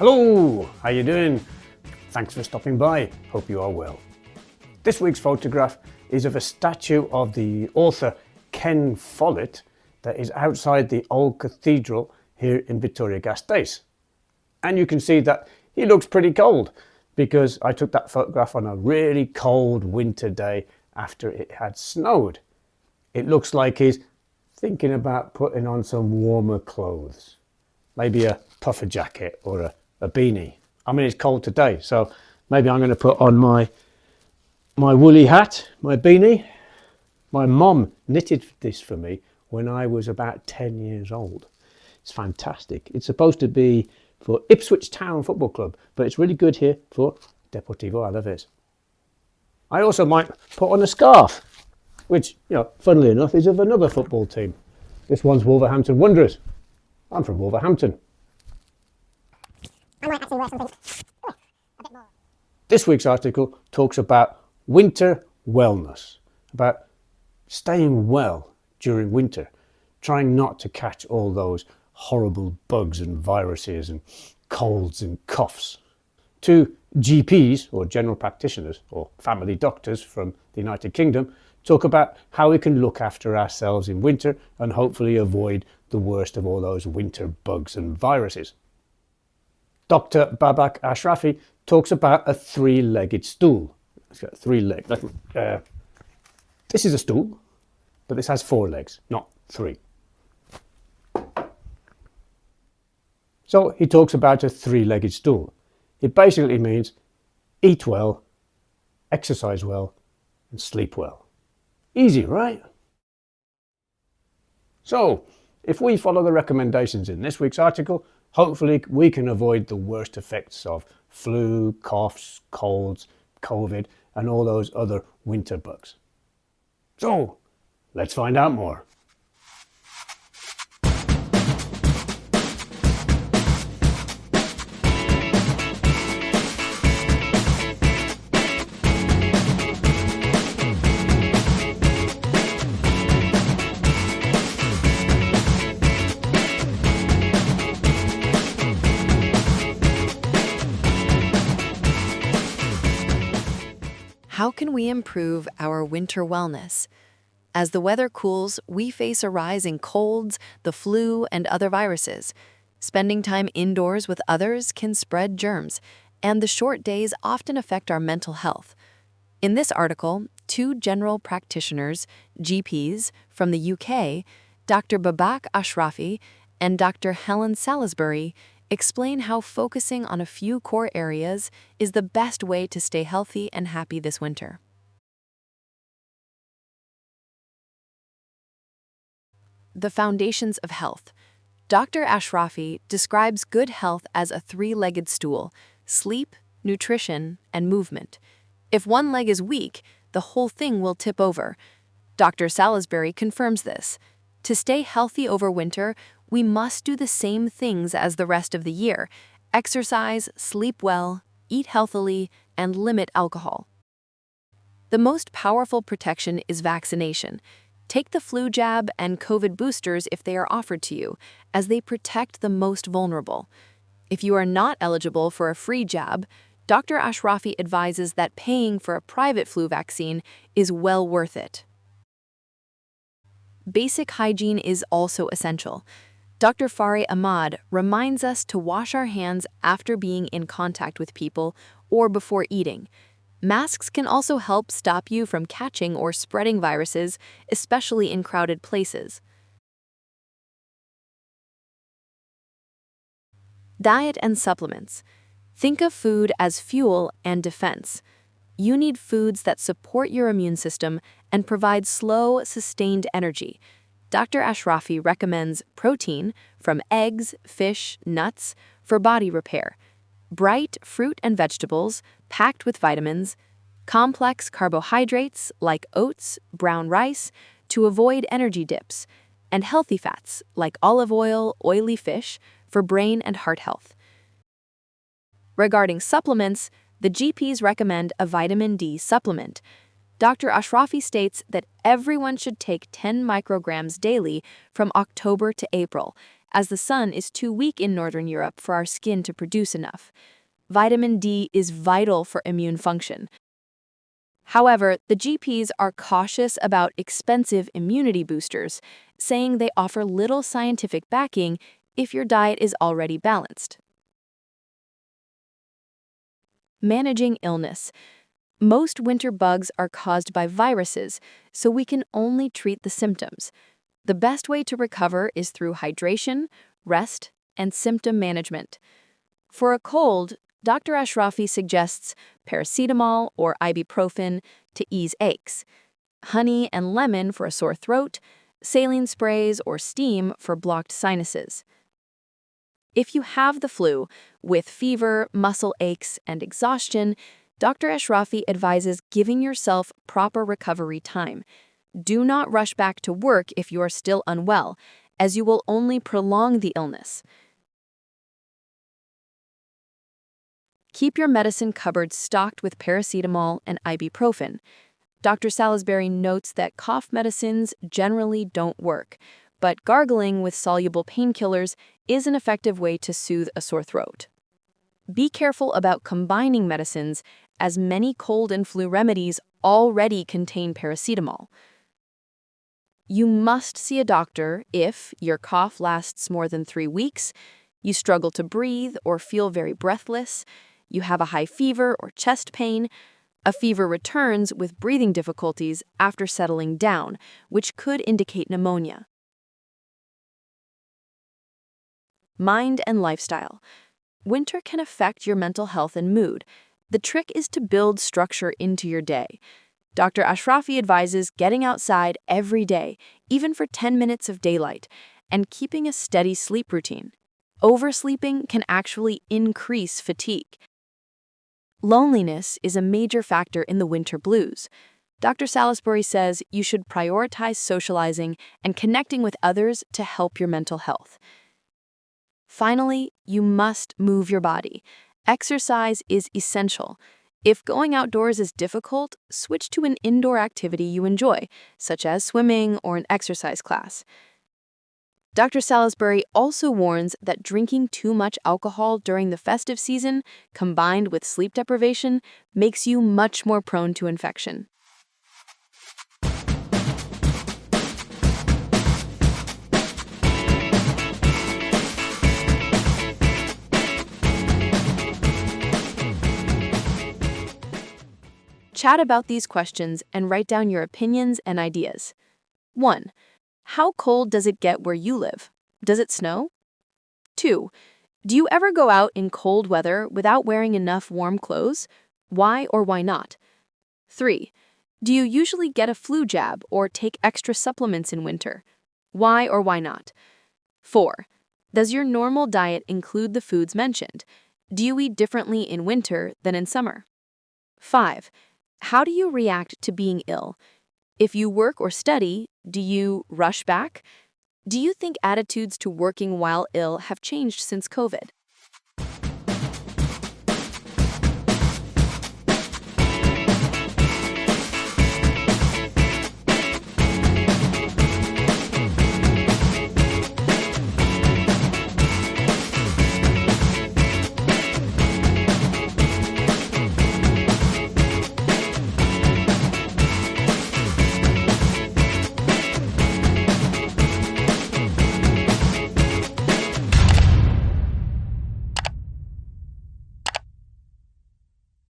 Hello, how you doing? Thanks for stopping by, hope you are well. This week's photograph is of a statue of the author Ken Follett that is outside the old cathedral here in Vitoria-Gasteiz. And you can see that he looks pretty cold because I took that photograph on a really cold winter day after it had snowed. It looks like he's thinking about putting on some warmer clothes. Maybe a puffer jacket or a beanie. I mean, it's cold today, so maybe I'm going to put on my woolly hat, my beanie. My mum knitted this for me when I was about 10 years old. It's fantastic. It's supposed to be for Ipswich Town Football Club, but it's really good here for Deportivo Alaves. I also might put on a scarf, which, funnily enough, is of another football team. This one's Wolverhampton Wanderers. I'm from Wolverhampton. I might actually wear something a bit more. This week's article talks about winter wellness, about staying well during winter, trying not to catch all those horrible bugs and viruses and colds and coughs. Two GPs, or general practitioners, or family doctors from the United Kingdom, talk about how we can look after ourselves in winter and hopefully avoid the worst of all those winter bugs and viruses. Dr. Babak Ashrafi talks about a three-legged stool. It's got 3 legs. This is a stool, but this has 4 legs, not 3. So he talks about a 3-legged stool. It basically means eat well, exercise well, and sleep well. Easy, right? So, if we follow the recommendations in this week's article, hopefully we can avoid the worst effects of flu, coughs, colds, COVID, and all those other winter bugs. So, let's find out more. How can we improve our winter wellness? As the weather cools, we face a rise in colds, the flu, and other viruses. Spending time indoors with others can spread germs, and the short days often affect our mental health. In this article, 2 general practitioners, GPs, from the UK, Dr. Babak Ashrafi and Dr. Helen Salisbury, explain how focusing on a few core areas is the best way to stay healthy and happy this winter. The foundations of health. Dr. Ashrafi describes good health as a 3-legged stool: sleep, nutrition, and movement. If one leg is weak, the whole thing will tip over. Dr. Salisbury confirms this. To stay healthy over winter, we must do the same things as the rest of the year: exercise, sleep well, eat healthily, and limit alcohol. The most powerful protection is vaccination. Take the flu jab and COVID boosters if they are offered to you, as they protect the most vulnerable. If you are not eligible for a free jab, Dr. Ashrafi advises that paying for a private flu vaccine is well worth it. Basic hygiene is also essential. Dr. Fari Ahmad reminds us to wash our hands after being in contact with people or before eating. Masks can also help stop you from catching or spreading viruses, especially in crowded places. Diet and supplements. Think of food as fuel and defense. You need foods that support your immune system and provide slow, sustained energy. Dr. Ashrafi recommends protein from eggs, fish, nuts for body repair, bright fruit and vegetables packed with vitamins, complex carbohydrates like oats, brown rice to avoid energy dips, and healthy fats like olive oil, oily fish for brain and heart health. Regarding supplements, the GPs recommend a vitamin D supplement. Dr. Ashrafi states that everyone should take 10 micrograms daily from October to April, as the sun is too weak in Northern Europe for our skin to produce enough. Vitamin D is vital for immune function. However, the GPs are cautious about expensive immunity boosters, saying they offer little scientific backing if your diet is already balanced. Managing illness. Most winter bugs are caused by viruses, so we can only treat the symptoms. The best way to recover is through hydration, rest, and symptom management. For a cold, Dr. Ashrafi suggests paracetamol or ibuprofen to ease aches, honey and lemon for a sore throat, saline sprays or steam for blocked sinuses. If you have the flu, with fever, muscle aches, and exhaustion, Dr. Ashrafi advises giving yourself proper recovery time. Do not rush back to work if you are still unwell, as you will only prolong the illness. Keep your medicine cupboard stocked with paracetamol and ibuprofen. Dr. Salisbury notes that cough medicines generally don't work, but gargling with soluble painkillers is an effective way to soothe a sore throat. Be careful about combining medicines, as many cold and flu remedies already contain paracetamol. You must see a doctor if your cough lasts more than 3 weeks, you struggle to breathe or feel very breathless, you have a high fever or chest pain, a fever returns with breathing difficulties after settling down, which could indicate pneumonia. Mind and lifestyle. Winter can affect your mental health and mood. The trick is to build structure into your day. Dr. Ashrafi advises getting outside every day, even for 10 minutes of daylight, and keeping a steady sleep routine. Oversleeping can actually increase fatigue. Loneliness is a major factor in the winter blues. Dr. Salisbury says you should prioritize socializing and connecting with others to help your mental health. Finally, you must move your body. Exercise is essential. If going outdoors is difficult, switch to an indoor activity you enjoy, such as swimming or an exercise class. Dr. Salisbury also warns that drinking too much alcohol during the festive season, combined with sleep deprivation, makes you much more prone to infection. Chat about these questions and write down your opinions and ideas. 1. How cold does it get where you live? Does it snow? 2. Do you ever go out in cold weather without wearing enough warm clothes? Why or why not? 3. Do you usually get a flu jab or take extra supplements in winter? Why or why not? 4. Does your normal diet include the foods mentioned? Do you eat differently in winter than in summer? 5. How do you react to being ill? If you work or study, do you rush back? Do you think attitudes to working while ill have changed since COVID?